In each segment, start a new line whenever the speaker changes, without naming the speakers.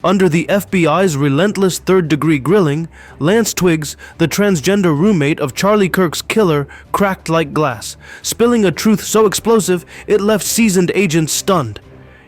Under the FBI's relentless third-degree grilling, Lance Twiggs, the transgender roommate of Charlie Kirk's killer, cracked like glass, spilling a truth so explosive it left seasoned agents stunned.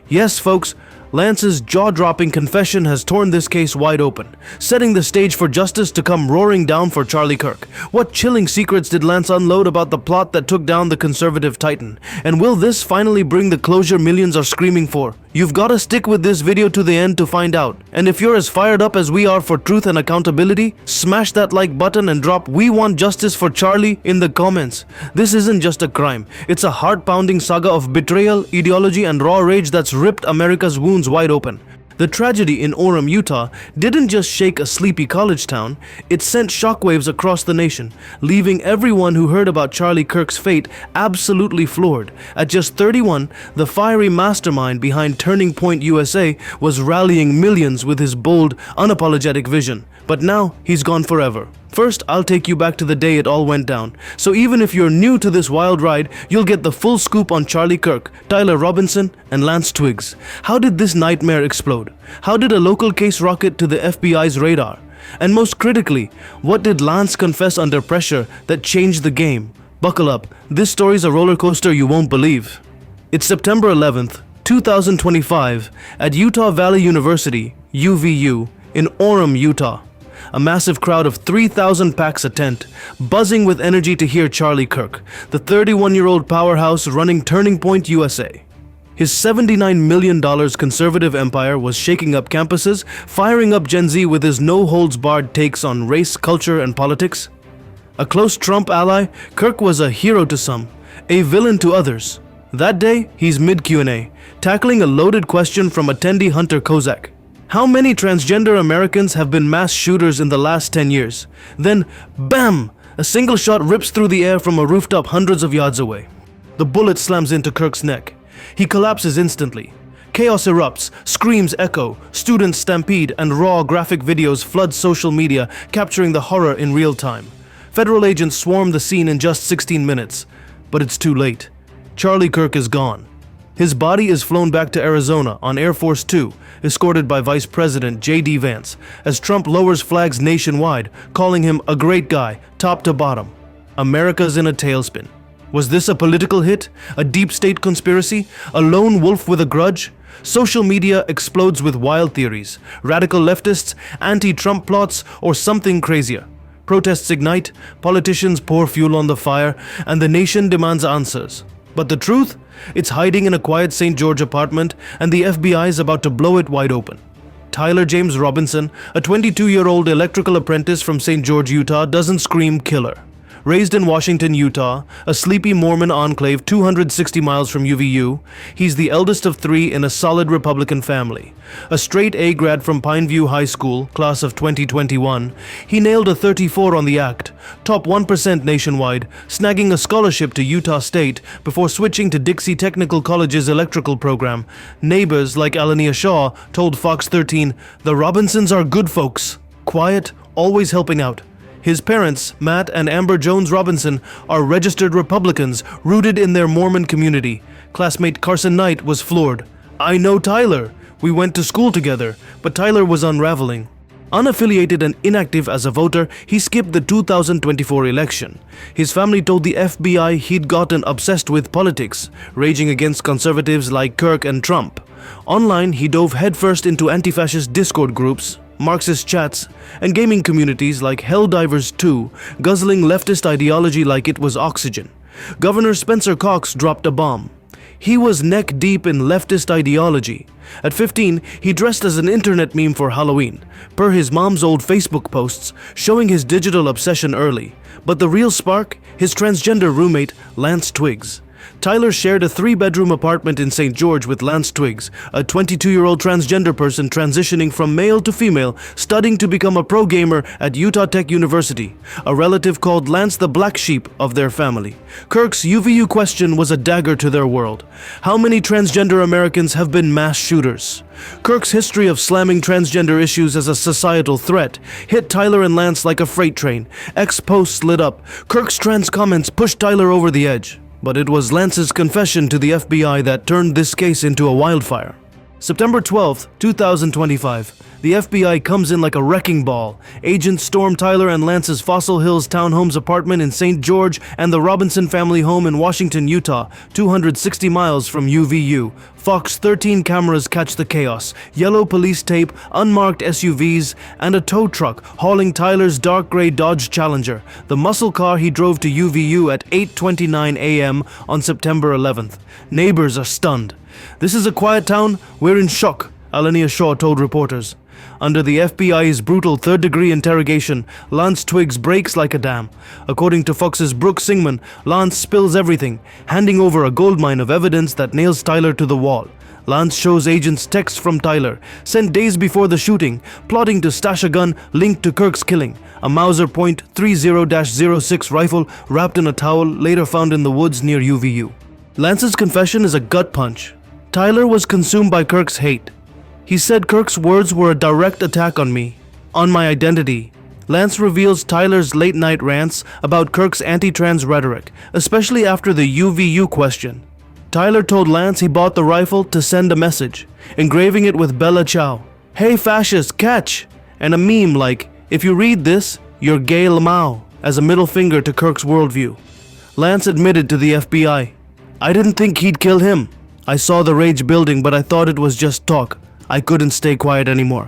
Yes, folks, Lance's jaw-dropping confession has torn this case wide open, setting the stage for justice to come roaring down for Charlie Kirk. What chilling secrets did Lance unload about the plot that took down the conservative titan? And will this finally bring the closure millions are screaming for? You've gotta stick with this video to the end to find out. And if you're as fired up as we are for truth and accountability, smash that like button and drop "We want justice for Charlie" in the comments. This isn't just a crime, it's a heart-pounding saga of betrayal, ideology, and raw rage that's ripped America's wounds wide open. The tragedy in Orem, Utah didn't just shake a sleepy college town, it sent shockwaves across the nation, leaving everyone who heard about Charlie Kirk's fate absolutely floored. At just 31, the fiery mastermind behind Turning Point USA was rallying millions with his bold, unapologetic vision. But now, he's gone forever. First, I'll take you back to the day it all went down. So even if you're new to this wild ride, you'll get the full scoop on Charlie Kirk, Tyler Robinson, and Lance Twiggs. How did this nightmare explode? How did a local case rocket to the FBI's radar? And most critically, what did Lance confess under pressure that changed the game? Buckle up, this story's a roller coaster you won't believe. It's September 11th, 2025, at Utah Valley University, UVU, in Orem, Utah. A massive crowd of 3,000 packs a tent, buzzing with energy to hear Charlie Kirk, the 31-year-old powerhouse running Turning Point USA. His $79 million conservative empire was shaking up campuses, firing up Gen Z with his no-holds-barred takes on race, culture, and politics. A close Trump ally, Kirk was a hero to some, a villain to others. That day, he's mid-Q&A, tackling a loaded question from attendee Hunter Kozak. How many transgender Americans have been mass shooters in the last 10 years? Then, bam! A single shot rips through the air from a rooftop hundreds of yards away. The bullet slams into Kirk's neck. He collapses instantly. Chaos erupts, screams echo, students stampede, and raw graphic videos flood social media, capturing the horror in real time. Federal agents swarm the scene in just 16 minutes. But it's too late. Charlie Kirk is gone. His body is flown back to Arizona on Air Force Two, escorted by Vice President J.D. Vance, as Trump lowers flags nationwide, calling him a great guy, top to bottom. America's in a tailspin. Was this a political hit? A deep state conspiracy? A lone wolf with a grudge? Social media explodes with wild theories, radical leftists, anti-Trump plots, or something crazier. Protests ignite, politicians pour fuel on the fire, and the nation demands answers. But the truth? It's hiding in a quiet St. George apartment, and the FBI is about to blow it wide open. Tyler James Robinson, a 22-year-old electrical apprentice from St. George, Utah, doesn't scream killer. Raised in Washington, Utah, a sleepy Mormon enclave 260 miles from UVU, he's the eldest of three in a solid Republican family. A straight A grad from Pineview High School, class of 2021, he nailed a 34 on the act, top 1% nationwide, snagging a scholarship to Utah State before switching to Dixie Technical College's electrical program. Neighbors like Alania Shaw told Fox 13, "The Robinsons are good folks, quiet, always helping out." His parents, Matt and Amber Jones Robinson, are registered Republicans rooted in their Mormon community. Classmate Carson Knight was floored. "I know Tyler. We went to school together," but Tyler was unraveling. Unaffiliated and inactive as a voter, he skipped the 2024 election. His family told the FBI he'd gotten obsessed with politics, raging against conservatives like Kirk and Trump. Online, he dove headfirst into anti-fascist Discord groups, Marxist chats, and gaming communities like Helldivers 2, guzzling leftist ideology like it was oxygen. Governor Spencer Cox dropped a bomb. He was neck deep in leftist ideology. At 15, he dressed as an internet meme for Halloween, per his mom's old Facebook posts, showing his digital obsession early. But the real spark? His transgender roommate, Lance Twiggs. Tyler shared a 3-bedroom apartment in St. George with Lance Twiggs, a 22-year-old transgender person transitioning from male to female, studying to become a pro gamer at Utah Tech University. A relative called Lance the black sheep of their family. Kirk's UVU question was a dagger to their world. How many transgender Americans have been mass shooters? Kirk's history of slamming transgender issues as a societal threat hit Tyler and Lance like a freight train. X posts lit up. Kirk's trans comments pushed Tyler over the edge. But it was Lance's confession to the FBI that turned this case into a wildfire. September 12th, 2025. The FBI comes in like a wrecking ball. Agents storm Tyler and Lance's Fossil Hills townhomes apartment in St. George and the Robinson family home in Washington, Utah, 260 miles from UVU. Fox 13 cameras catch the chaos. Yellow police tape, unmarked SUVs, and a tow truck hauling Tyler's dark gray Dodge Challenger, the muscle car he drove to UVU at 8:29 a.m. on September 11th. Neighbors are stunned. "This is a quiet town. We're in shock," Alenia Shaw told reporters. Under the FBI's brutal third-degree interrogation, Lance Twiggs breaks like a dam. According to Fox's Brooke Singman, Lance spills everything, handing over a goldmine of evidence that nails Tyler to the wall. Lance shows agents texts from Tyler, sent days before the shooting, plotting to stash a gun linked to Kirk's killing, a Mauser .30-06 rifle wrapped in a towel later found in the woods near UVU. Lance's confession is a gut punch. Tyler was consumed by Kirk's hate. He said Kirk's words were a direct attack on me, on my identity. Lance reveals Tyler's late-night rants about Kirk's anti-trans rhetoric, especially after the UVU question. Tyler told Lance he bought the rifle to send a message, engraving it with Bella Ciao, "Hey fascist, catch!" and a meme like, "If you read this, you're gay lamau," as a middle finger to Kirk's worldview. Lance admitted to the FBI, "I didn't think he'd kill him. I saw the rage building, but I thought it was just talk. I couldn't stay quiet anymore."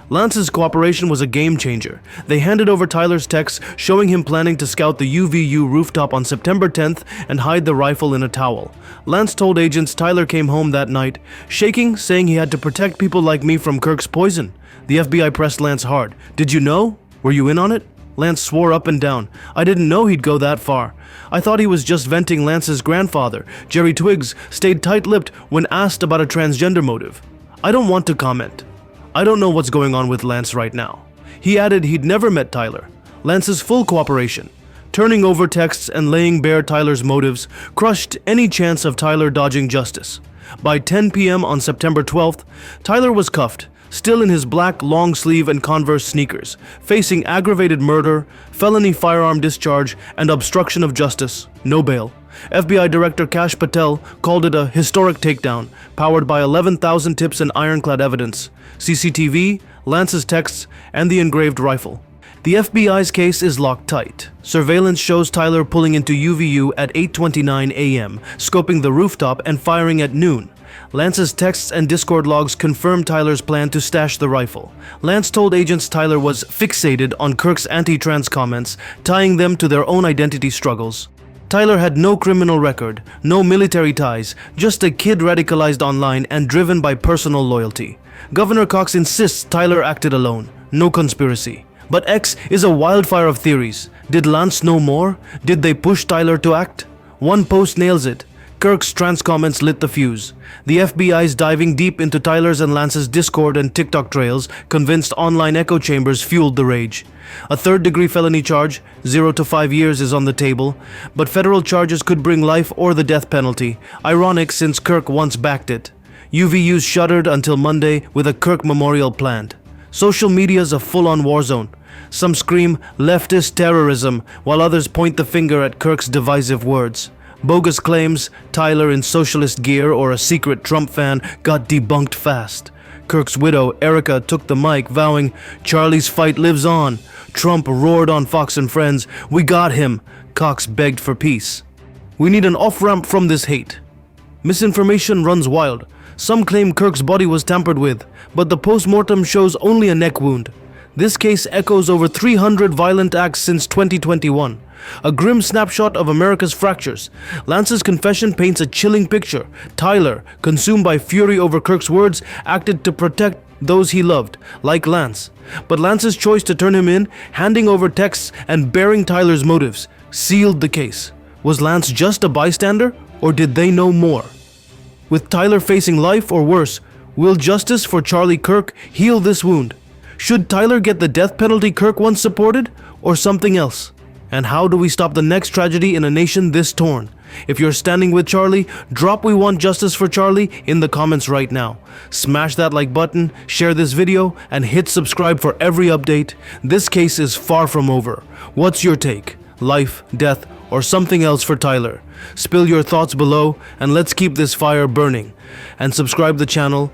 Lance's cooperation was a game changer. They handed over Tyler's texts showing him planning to scout the UVU rooftop on September 10th and hide the rifle in a towel. Lance told agents Tyler came home that night, shaking, saying he had to protect people like me from Kirk's poison. The FBI pressed Lance hard. "Did you know? Were you in on it?" Lance swore up and down. "I didn't know he'd go that far. I thought he was just venting." Lance's grandfather, Jerry Twiggs, stayed tight-lipped when asked about a transgender motive. "I don't want to comment. I don't know what's going on with Lance right now." He added he'd never met Tyler. Lance's full cooperation, turning over texts and laying bare Tyler's motives, crushed any chance of Tyler dodging justice. By 10 p.m. on September 12th, Tyler was cuffed, still in his black long-sleeve and Converse sneakers, facing aggravated murder, felony firearm discharge, and obstruction of justice. No bail. FBI Director Kash Patel called it a historic takedown, powered by 11,000 tips and ironclad evidence, CCTV, Lance's texts, and the engraved rifle. The FBI's case is locked tight. Surveillance shows Tyler pulling into UVU at 8:29 a.m., scoping the rooftop and firing at noon. Lance's texts and Discord logs confirm Tyler's plan to stash the rifle. Lance told agents Tyler was fixated on Kirk's anti-trans comments, tying them to their own identity struggles. Tyler had no criminal record, no military ties, just a kid radicalized online and driven by personal loyalty. Governor Cox insists Tyler acted alone, no conspiracy. But X is a wildfire of theories. Did Lance know more? Did they push Tyler to act? One post nails it. Kirk's trans comments lit the fuse. The FBI's diving deep into Tyler's and Lance's Discord and TikTok trails, convinced online echo chambers fueled the rage. A third-degree felony charge, 0 to 5 years, is on the table, but federal charges could bring life or the death penalty, ironic since Kirk once backed it. UVU's shuttered until Monday with a Kirk memorial planned. Social media's a full-on war zone. Some scream leftist terrorism, while others point the finger at Kirk's divisive words. Bogus claims Tyler in socialist gear or a secret Trump fan got debunked fast. Kirk's widow, Erica, took the mic, vowing, "Charlie's fight lives on." Trump roared on Fox and Friends, "We got him." Cox begged for peace. We need an off-ramp from this hate. Misinformation runs wild. Some claim Kirk's body was tampered with, but the post-mortem shows only a neck wound. This case echoes over 300 violent acts since 2021. A grim snapshot of America's fractures. Lance's confession paints a chilling picture. Tyler, consumed by fury over Kirk's words, acted to protect those he loved, like Lance. But Lance's choice to turn him in, handing over texts and bearing Tyler's motives, sealed the case. Was Lance just a bystander, or did they know more? With Tyler facing life or worse, will justice for Charlie Kirk heal this wound? Should Tyler get the death penalty Kirk once supported, or something else? And how do we stop the next tragedy in a nation this torn? If you're standing with Charlie, drop "We want justice for Charlie" in the comments right now. Smash that like button, share this video, and hit subscribe for every update. This case is far from over. What's your take? Life, death, or something else for Tyler? Spill your thoughts below, and let's keep this fire burning. And subscribe the channel